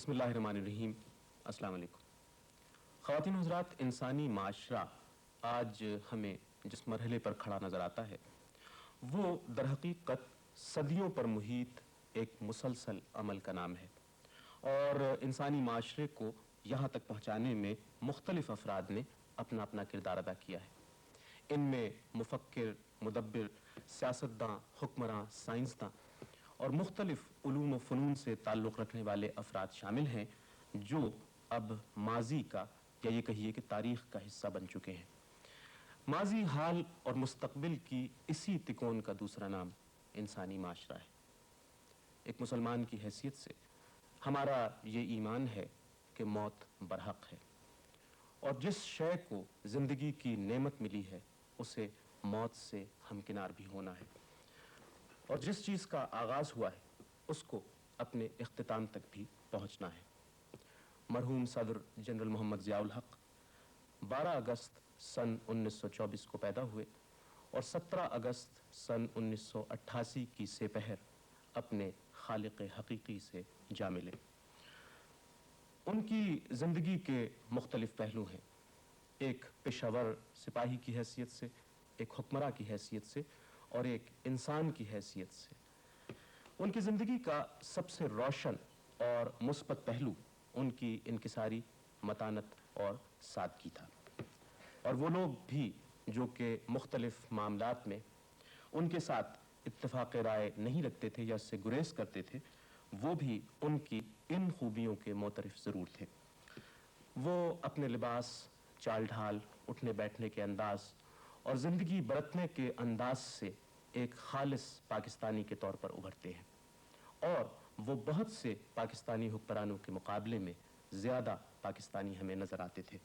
بسم اللہ الرحمن الرحیم۔ السلام علیکم خواتین و حضرات، انسانی معاشرہ آج ہمیں جس مرحلے پر کھڑا نظر آتا ہے وہ در حقیقت صدیوں پر محیط ایک مسلسل عمل کا نام ہے، اور انسانی معاشرے کو یہاں تک پہنچانے میں مختلف افراد نے اپنا اپنا کردار ادا کیا ہے۔ ان میں مفکر، مدبر، سیاستداں، حکمراں، سائنسداں اور مختلف علوم و فنون سے تعلق رکھنے والے افراد شامل ہیں جو اب ماضی کا یا یہ کہیے کہ تاریخ کا حصہ بن چکے ہیں۔ ماضی، حال اور مستقبل کی اسی تکون کا دوسرا نام انسانی معاشرہ ہے۔ ایک مسلمان کی حیثیت سے ہمارا یہ ایمان ہے کہ موت برحق ہے، اور جس شے کو زندگی کی نعمت ملی ہے اسے موت سے ہمکنار بھی ہونا ہے، اور جس چیز کا آغاز ہوا ہے اس کو اپنے اختتام تک بھی پہنچنا ہے۔ مرحوم صدر جنرل محمد ضیاء الحق 12 اگست سن 1924 کو پیدا ہوئے اور 17 اگست سن 1988 کی سپہر اپنے خالق حقیقی سے جا ملے۔ ان کی زندگی کے مختلف پہلو ہیں، ایک پیشہ ور سپاہی کی حیثیت سے، ایک حکمراں کی حیثیت سے اور ایک انسان کی حیثیت سے۔ ان کی زندگی کا سب سے روشن اور مثبت پہلو ان کی انکساری، متانت اور سادگی تھا، اور وہ لوگ بھی جو کہ مختلف معاملات میں ان کے ساتھ اتفاق رائے نہیں رکھتے تھے یا اس سے گریز کرتے تھے، وہ بھی ان کی ان خوبیوں کے معترف ضرور تھے۔ وہ اپنے لباس، چال ڈھال، اٹھنے بیٹھنے کے انداز اور زندگی برتنے کے انداز سے ایک خالص پاکستانی کے طور پر ابھرتے ہیں، اور وہ بہت سے پاکستانی حکمرانوں کے مقابلے میں زیادہ پاکستانی ہمیں نظر آتے تھے۔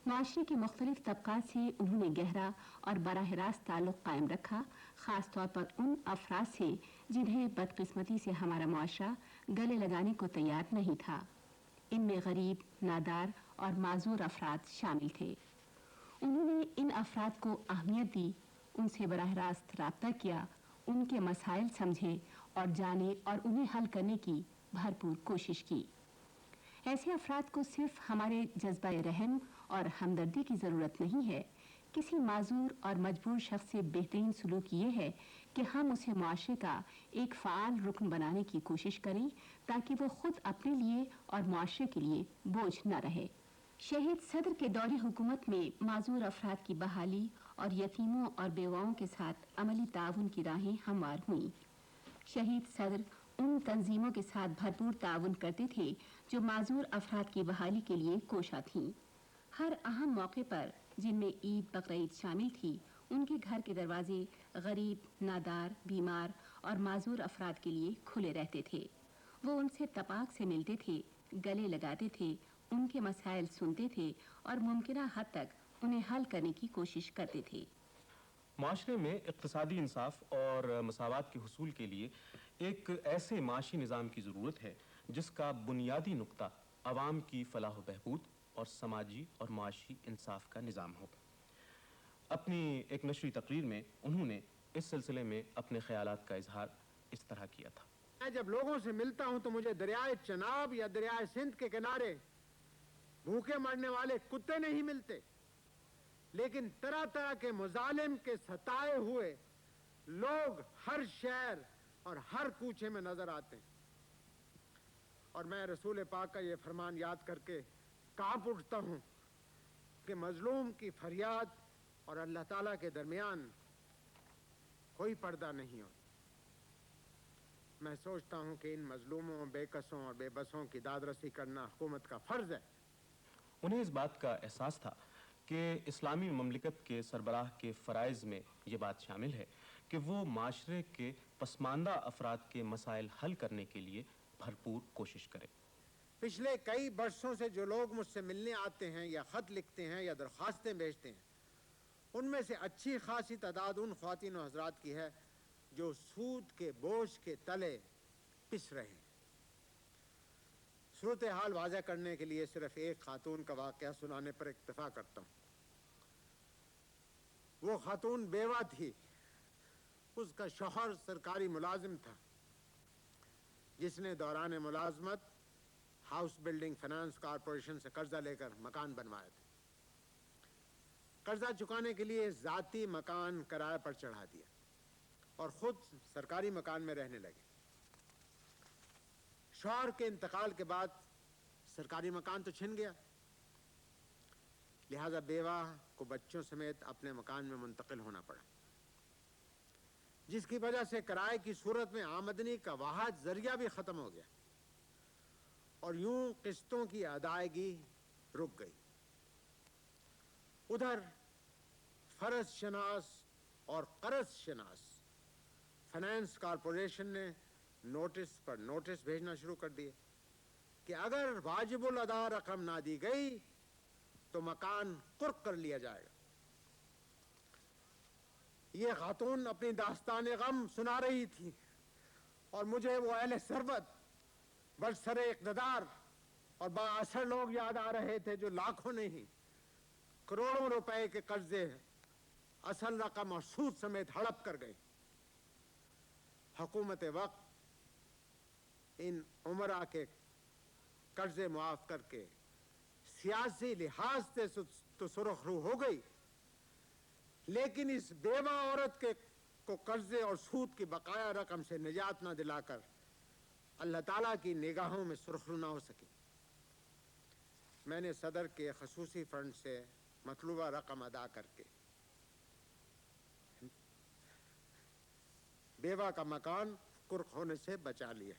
معاشرے کے مختلف طبقات سے انہوں نے گہرا اور براہ راست تعلق قائم رکھا، خاص طور پر ان افراد سے جنہیں بدقسمتی سے ہمارا معاشرہ گلے لگانے کو تیار نہیں تھا۔ ان میں غریب، نادار اور معذور افراد شامل تھے۔ انہوں نے ان افراد کو اہمیت دی، ان سے براہ راست رابطہ کیا، ان کے مسائل سمجھے اور جانے اور انہیں حل کرنے کی بھرپور کوشش کی۔ ایسے افراد کو صرف ہمارے جذبہ رحم اور ہمدردی کی ضرورت نہیں ہے، کسی معذور اور مجبور شخص سے بہترین سلوک یہ ہے کہ ہم اسے معاشرے کا ایک فعال رکن بنانے کی کوشش کریں تاکہ وہ خود اپنے لیے اور معاشرے کے لیے بوجھ نہ رہے۔ شہید صدر کے دور حکومت میں معذور افراد کی بحالی اور یتیموں اور بیواؤں کے ساتھ عملی تعاون کی راہیں ہموار ہوئیں۔ شہید صدر ان تنظیموں کے ساتھ بھرپور تعاون کرتے تھے جو معذور افراد کی بحالی کے لیے کوشاں تھیں۔ ہر اہم موقع پر، جن میں عید بقرعید شامل تھی، ان کے گھر کے دروازے غریب، نادار، بیمار اور معذور افراد کے لیے کھلے رہتے تھے۔ وہ ان سے تپاک سے ملتے تھے، گلے لگاتے تھے، ان کے مسائل سنتے تھے اور ممکنہ حد تک انہیں حل کرنے کی کوشش کرتے تھے۔ معاشرے میں اقتصادی انصاف اور مساوات کے حصول کے لیے ایک ایسے معاشی نظام کی ضرورت ہے جس کا بنیادی نقطہ عوام کی فلاح و بہبود اور سماجی اور معاشی انصاف کا نظام ہو۔ اپنی ایک نشری تقریر میں انہوں نے اس سلسلے میں اپنے خیالات کا اظہار اس طرح کیا تھا۔ میں جب لوگوں سے ملتا ہوں تو مجھے دریائے چناب یا دریائے سندھ کے کنارے بھوکے مرنے والے کتے نہیں ملتے، لیکن طرح طرح کے مظالم کے ستائے ہوئے لوگ ہر شہر اور ہر کوچے میں نظر آتے ہیں، اور میں رسول پاک کا یہ فرمان یاد کر کے کانپ اٹھتا ہوں کہ مظلوم کی فریاد اور اللہ تعالیٰ کے درمیان کوئی پردہ نہیں ہوتا۔ میں سوچتا ہوں کہ ان مظلوموں، بے کسوں اور بے بسوں کی داد رسی کرنا حکومت کا فرض ہے۔ انہیں اس بات کا احساس تھا کہ اسلامی مملکت کے سربراہ کے فرائض میں یہ بات شامل ہے کہ وہ معاشرے کے پسماندہ افراد کے مسائل حل کرنے کے لیے بھرپور کوشش کرے۔ پچھلے کئی برسوں سے جو لوگ مجھ سے ملنے آتے ہیں یا خط لکھتے ہیں یا درخواستیں بھیجتے ہیں، ان میں سے اچھی خاصی تعداد ان خواتین و حضرات کی ہے جو سود کے بوجھ کے تلے پس رہے ہیں۔ صورتحال واضح کرنے کے لیے صرف ایک خاتون کا واقعہ سنانے پر اکتفا کرتا ہوں۔ وہ خاتون بیوہ تھی، اس کا شوہر سرکاری ملازم تھا، جس نے دوران ملازمت ہاؤس بلڈنگ فائنانس کارپوریشن سے قرضہ لے کر مکان بنوائے تھے. قرضہ چکانے کے لیے ذاتی مکان کرائے پر چڑھا دیا اور خود سرکاری مکان میں رہنے لگے. شوہر کے انتقال کے بعد سرکاری مکان تو چھن گیا، لہذا بیوہ کو بچوں سمیت اپنے مکان میں منتقل ہونا پڑا، جس کی وجہ سے کرائے کی صورت میں آمدنی کا واحد ذریعہ بھی ختم ہو گیا اور یوں قسطوں کی ادائیگی رک گئی. ادھر فرض شناس اور قرض شناس فائنانس کارپوریشن نے نوٹس پر نوٹس بھیجنا شروع کر دیے کہ اگر واجب الادا رقم نہ دی گئی تو مکان قرق کر لیا جائے گا. یہ خاتون اپنی داستان غم سنا رہی تھی اور مجھے وہ اہل ثروت، برسر اقتدار اور بااثر لوگ یاد آ رہے تھے جو لاکھوں نہیں کروڑوں روپے کے قرضے اصل رقم اور سود سمیت ہڑپ کر گئے. حکومت وقت ان عمرا کے قرضے معاف کر کے سیاسی لحاظ سے تو سرخ رو ہو گئی، لیکن اس بیوہ عورت کو قرضے اور سود کی بقایا رقم سے نجات نہ دلا کر اللہ تعالیٰ کی نگاہوں میں سرخ رو نہ ہو سکی. میں نے صدر کے خصوصی فنڈ سے مطلوبہ رقم ادا کر کے بیوہ کا مکان قرق ہونے سے بچا لیا،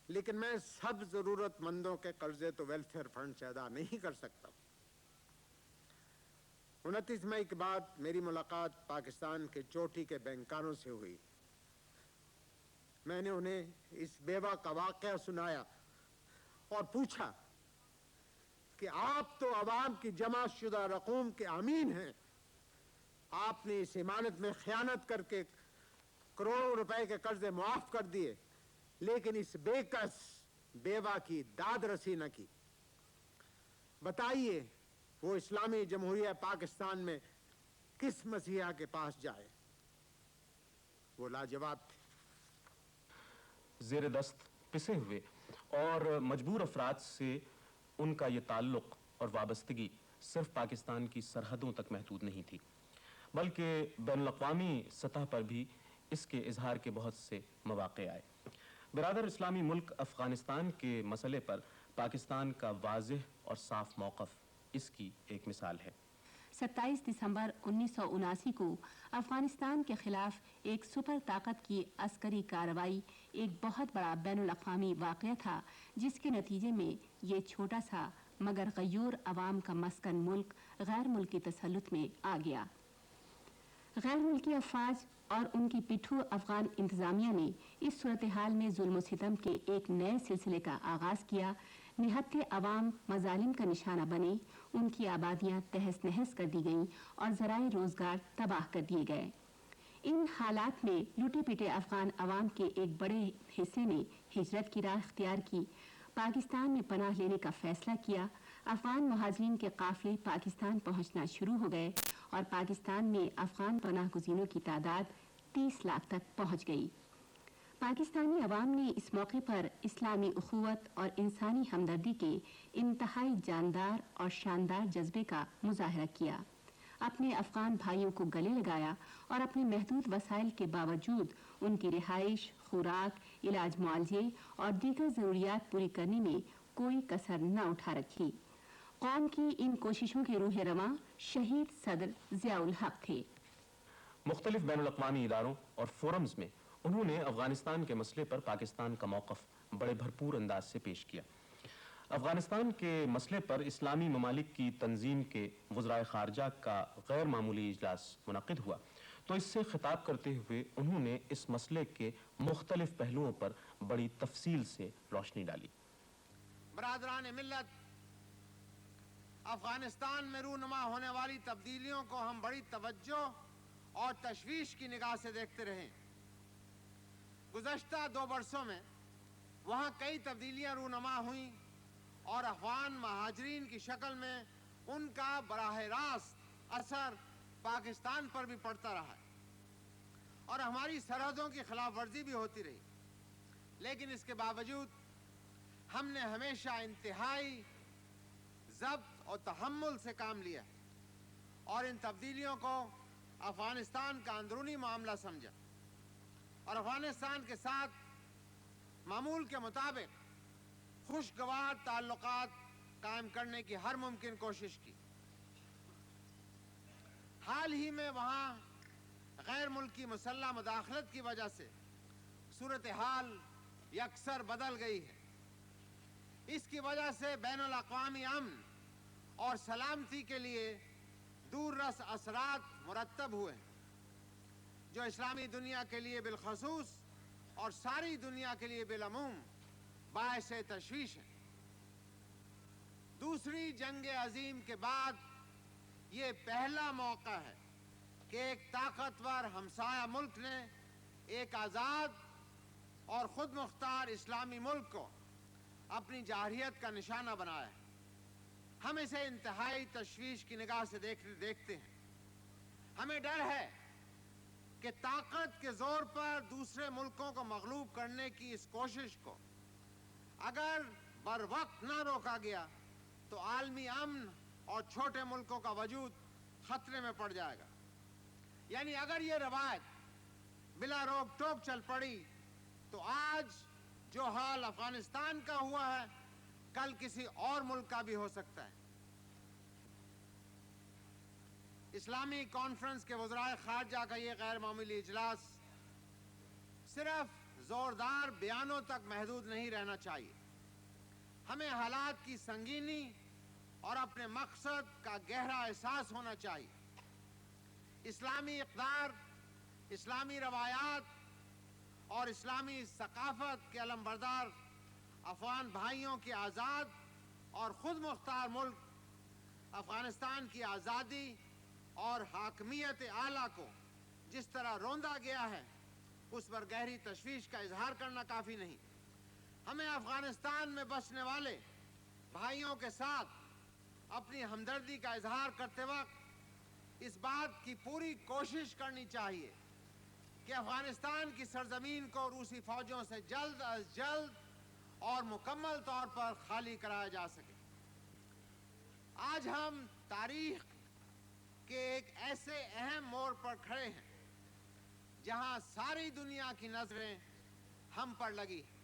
لیکن میں سب ضرورت مندوں کے قرضے تو ویلفیئر فنڈ سے ادا نہیں کر سکتا. 29 مئی کے بعد میری ملاقات پاکستان کے چوٹی کے بینکاروں سے ہوئی. میں نے انہیں اس بیوہ کا واقعہ سنایا اور پوچھا کہ آپ تو عوام کی جمع شدہ رقوم کے امین ہیں، آپ نے اس امانت میں خیانت کر کے کروڑوں روپے کے قرضے معاف کر دیے، لیکن اس بے کس بیوہ کی داد رسی نہ کی. بتائیے وہ اسلامی جمہوریہ پاکستان میں کس مسیحا کے پاس جائے؟ وہ لاجواب تھے. زیر دست پسے ہوئے اور مجبور افراد سے ان کا یہ تعلق اور وابستگی صرف پاکستان کی سرحدوں تک محدود نہیں تھی، بلکہ بین الاقوامی سطح پر بھی اس کے اظہار کے بہت سے مواقع آئے. برادر اسلامی ملک افغانستان کے مسئلے پر پاکستان کا واضح اور صاف موقف اس کی ایک مثال ہے. 27 دسمبر 1979 کو افغانستان کے خلاف ایک سپر طاقت کی عسکری کارروائی ایک بہت بڑا بین الاقوامی واقعہ تھا، جس کے نتیجے میں یہ چھوٹا سا مگر غیور عوام کا مسکن ملک غیر ملکی تسلط میں آ گیا. غیر ملکی افواج اور ان کی پٹھو افغان انتظامیہ نے اس صورتحال میں ظلم و ستم کے ایک نئے سلسلے کا آغاز کیا. نہتے عوام مظالم کا نشانہ بنے، ان کی آبادیاں تہس نہس کر دی گئیں اور ذرائع روزگار تباہ کر دیے گئے. ان حالات میں لوٹے پیٹے افغان عوام کے ایک بڑے حصے نے ہجرت کی راہ اختیار کی، پاکستان میں پناہ لینے کا فیصلہ کیا. افغان مہاجرین کے قافلے پاکستان پہنچنا شروع ہو گئے اور پاکستان میں افغان پناہ گزینوں کی تعداد 30 لاکھ تک پہنچ گئی. پاکستانی عوام نے اس موقع پر اسلامی اخوت اور انسانی ہمدردی کے انتہائی جاندار اور شاندار جذبے کا مظاہرہ کیا. اپنے افغان بھائیوں کو گلے لگایا اور اپنے محدود وسائل کے باوجود ان کی رہائش، خوراک، علاج معالجے اور دیگر ضروریات پوری کرنے میں کوئی کسر نہ اٹھا رکھی. قوم کی ان کوششوں کے روح رواں شہید صدر ضیاء الحق تھے. مختلف بین الاقوامی اداروں اور فورمز میں انہوں نے افغانستان کے مسئلے پر پاکستان کا موقف بڑے بھرپور انداز سے پیش کیا. افغانستان کے مسئلے پر اسلامی ممالک کی تنظیم کے وزرائے خارجہ کا غیر معمولی اجلاس منعقد ہوا تو اس سے خطاب کرتے ہوئے انہوں نے اس مسئلے کے مختلف پہلوؤں پر بڑی تفصیل سے روشنی ڈالی. برادران ملت، افغانستان میں رونما ہونے والی تبدیلیوں کو ہم بڑی توجہ اور تشویش کی نگاہ سے دیکھتے رہے. گزشتہ 2 برسوں میں وہاں کئی تبدیلیاں رونما ہوئیں اور افغان مہاجرین کی شکل میں ان کا براہ راست اثر پاکستان پر بھی پڑتا رہا ہے اور ہماری سرحدوں کی خلاف ورزی بھی ہوتی رہی. لیکن اس کے باوجود ہم نے ہمیشہ انتہائی ضبط اور تحمل سے کام لیا اور ان تبدیلیوں کو افغانستان کا اندرونی معاملہ سمجھا اور افغانستان کے ساتھ معمول کے مطابق خوشگوار تعلقات قائم کرنے کی ہر ممکن کوشش کی. حال ہی میں وہاں غیر ملکی مسلح مداخلت کی وجہ سے صورتحال یکسر بدل گئی ہے. اس کی وجہ سے بین الاقوامی امن اور سلامتی کے لیے دور رس اثرات مرتب ہوئے ہیں جو اسلامی دنیا کے لیے بالخصوص اور ساری دنیا کے لیے بالعموم باعث تشویش ہے. دوسری جنگ عظیم کے بعد یہ پہلا موقع ہے کہ ایک طاقتور ہمسایہ ملک نے ایک آزاد اور خود مختار اسلامی ملک کو اپنی جارحیت کا نشانہ بنایا ہے. ہم اسے انتہائی تشویش کی نگاہ سے دیکھتے ہیں. ہمیں ڈر ہے کہ طاقت کے زور پر دوسرے ملکوں کو مغلوب کرنے کی اس کوشش کو اگر بر وقت نہ روکا گیا تو عالمی امن اور چھوٹے ملکوں کا وجود خطرے میں پڑ جائے گا. یعنی اگر یہ روایت بلا روک ٹوک چل پڑی تو آج جو حال افغانستان کا ہوا ہے کل کسی اور ملک کا بھی ہو سکتا ہے. اسلامی کانفرنس کے وزرائے خارجہ کا یہ غیر معمولی اجلاس صرف زوردار بیانوں تک محدود نہیں رہنا چاہیے. ہمیں حالات کی سنگینی اور اپنے مقصد کا گہرا احساس ہونا چاہیے. اسلامی اقدار، اسلامی روایات اور اسلامی ثقافت کے علمبردار افغان بھائیوں کی آزاد اور خود مختار ملک افغانستان کی آزادی اور حاکمیت اعلیٰ کو جس طرح روندا گیا ہے اس پر گہری تشویش کا اظہار کرنا کافی نہیں. ہمیں افغانستان میں بسنے والے بھائیوں کے ساتھ اپنی ہمدردی کا اظہار کرتے وقت اس بات کی پوری کوشش کرنی چاہیے کہ افغانستان کی سرزمین کو روسی فوجوں سے جلد از جلد اور مکمل طور پر خالی کرایا جا سکے. آج ہم تاریخ کے ایک ایسے اہم موڑ پر کھڑے ہیں جہاں ساری دنیا کی نظریں ہم پر لگی ہیں.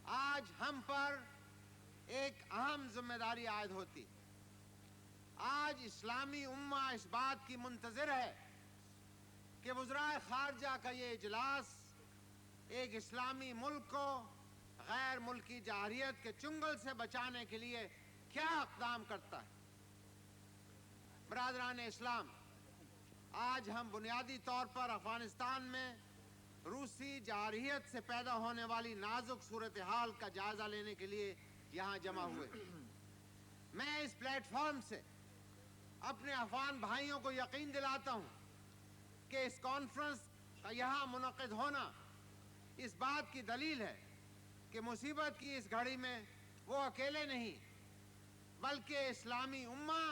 آج ہم پر ایک اہم ذمہ داری عائد ہوتی. آج اسلامی امہ اس بات کی منتظر ہے کہ وزرائے خارجہ کا یہ اجلاس ایک اسلامی ملک کو غیر ملکی جارحیت کے چنگل سے بچانے کے لیے کیا اقدام کرتا ہے. برادران اسلام، آج ہم بنیادی طور پر افغانستان میں روسی جارحیت سے پیدا ہونے والی نازک صورتحال کا جائزہ لینے کے لیے یہاں جمع ہوئے. میں اس پلیٹ فارم سے اپنے افغان بھائیوں کو یقین دلاتا ہوں کہ اس کانفرنس کا یہاں منعقد ہونا اس بات کی دلیل ہے کہ مصیبت کی اس گھڑی میں وہ اکیلے نہیں بلکہ اسلامی امہ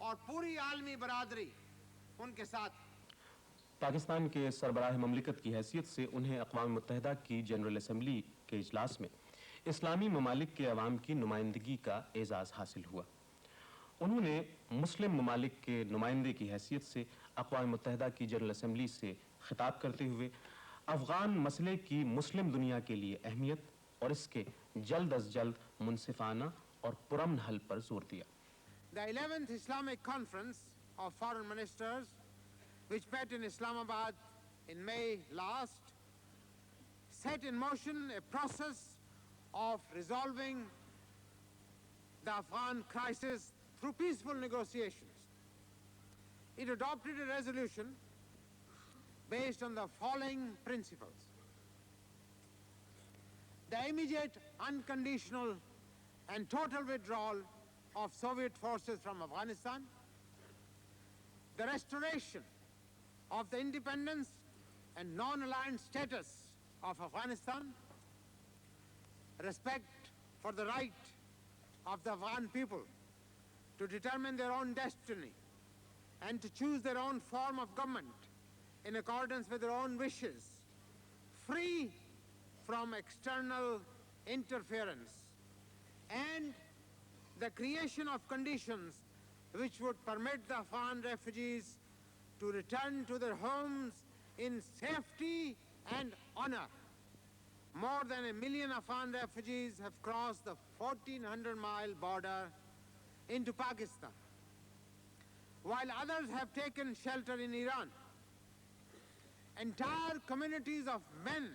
اور پوری عالمی برادری ان کے ساتھ. پاکستان کے سربراہ مملکت کی حیثیت سے انہیں اقوام متحدہ کی جنرل اسمبلی کے اجلاس میں اسلامی ممالک کے عوام کی نمائندگی کا اعزاز حاصل ہوا. انہوں نے مسلم ممالک کے نمائندے کی حیثیت سے اقوام متحدہ کی جنرل اسمبلی سے خطاب کرتے ہوئے افغان مسئلے کی مسلم دنیا کے لیے اہمیت اور اس کے جلد از جلد منصفانہ اور پرامن حل پر زور دیا. The 11th Islamic Conference of Foreign Ministers, which met in Islamabad in May last, set in motion a process of resolving the Afghan crisis through peaceful negotiations. It adopted a resolution based on the following principles: the immediate, unconditional, and total withdrawal of Soviet forces from Afghanistan, the restoration of the independence and non-aligned status of Afghanistan, respect for the right of the Afghan people to determine their own destiny and to choose their own form of government in accordance with their own wishes, free from external interference and the creation of conditions which would permit the Afghan refugees to return to their homes in safety and honor. More than 1 million Afghan refugees have crossed the 1,400-mile border into Pakistan, while others have taken shelter in Iran. Entire communities of men,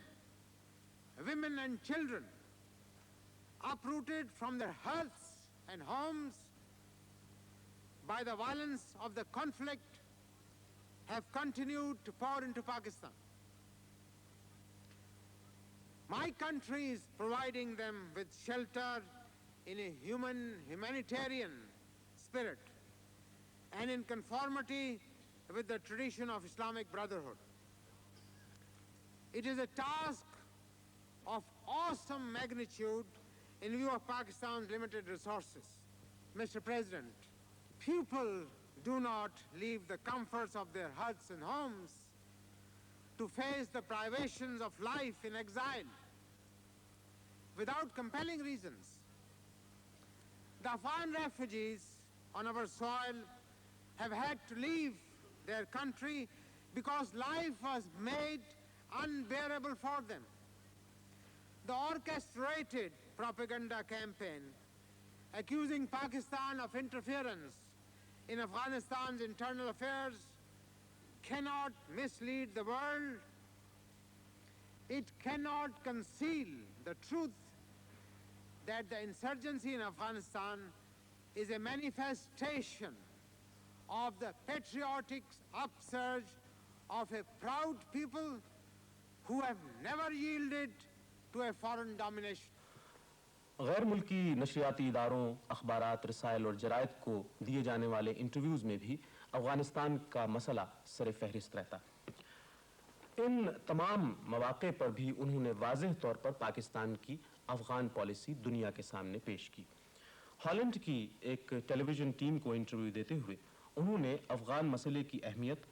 women and children, uprooted from their hearths and homes by the violence of the conflict, have continued to pour into Pakistan. My country is providing them with shelter in a humanitarian spirit and in conformity with the tradition of Islamic Brotherhood. It is a task of awesome magnitude in view of Pakistan's limited resources. Mr. President, people do not leave the comforts of their huts and homes to face the privations of life in exile without compelling reasons. The Afghan refugees on our soil have had to leave their country because life was made unbearable for them. The orchestrated propaganda campaign accusing Pakistan of interference in Afghanistan's internal affairs cannot mislead the world. It cannot conceal the truth that the insurgency in Afghanistan is a manifestation of the patriotic upsurge of a proud people who have never yielded to a foreign domination. غیر ملکی نشریاتی اداروں، اخبارات، رسائل اور جرائد کو دیے جانے والے انٹرویوز میں بھی افغانستان کا مسئلہ سر فہرست رہتا ہے۔ ان تمام مواقع پر بھی انہوں نے واضح طور پر پاکستان کی افغان پالیسی دنیا کے سامنے پیش کی۔ ہالینڈ کی ایک ٹیلی ویژن ٹیم کو انٹرویو دیتے ہوئے انہوں نے افغان مسئلے کی اہمیت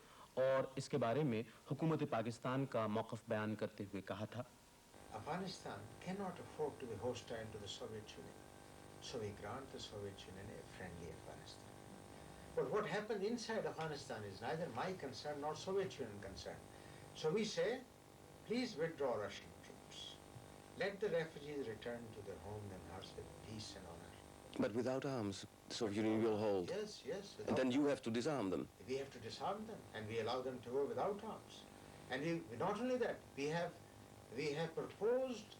اور اس کے بارے میں حکومت پاکستان کا موقف بیان کرتے ہوئے کہا تھا، Afghanistan cannot afford to be hostile to the Soviet Union. So we grant the Soviet Union a friendly Afghanistan. But what happened inside Afghanistan is neither my concern nor Soviet Union concern. So we say, please withdraw Russian troops. Let the refugees return to their home and hearts with peace and honor. But without arms, the Soviet Union will hold. Yes. And then you have to disarm them. We have to disarm them and we allow them to go without arms. And we not only that, we have proposed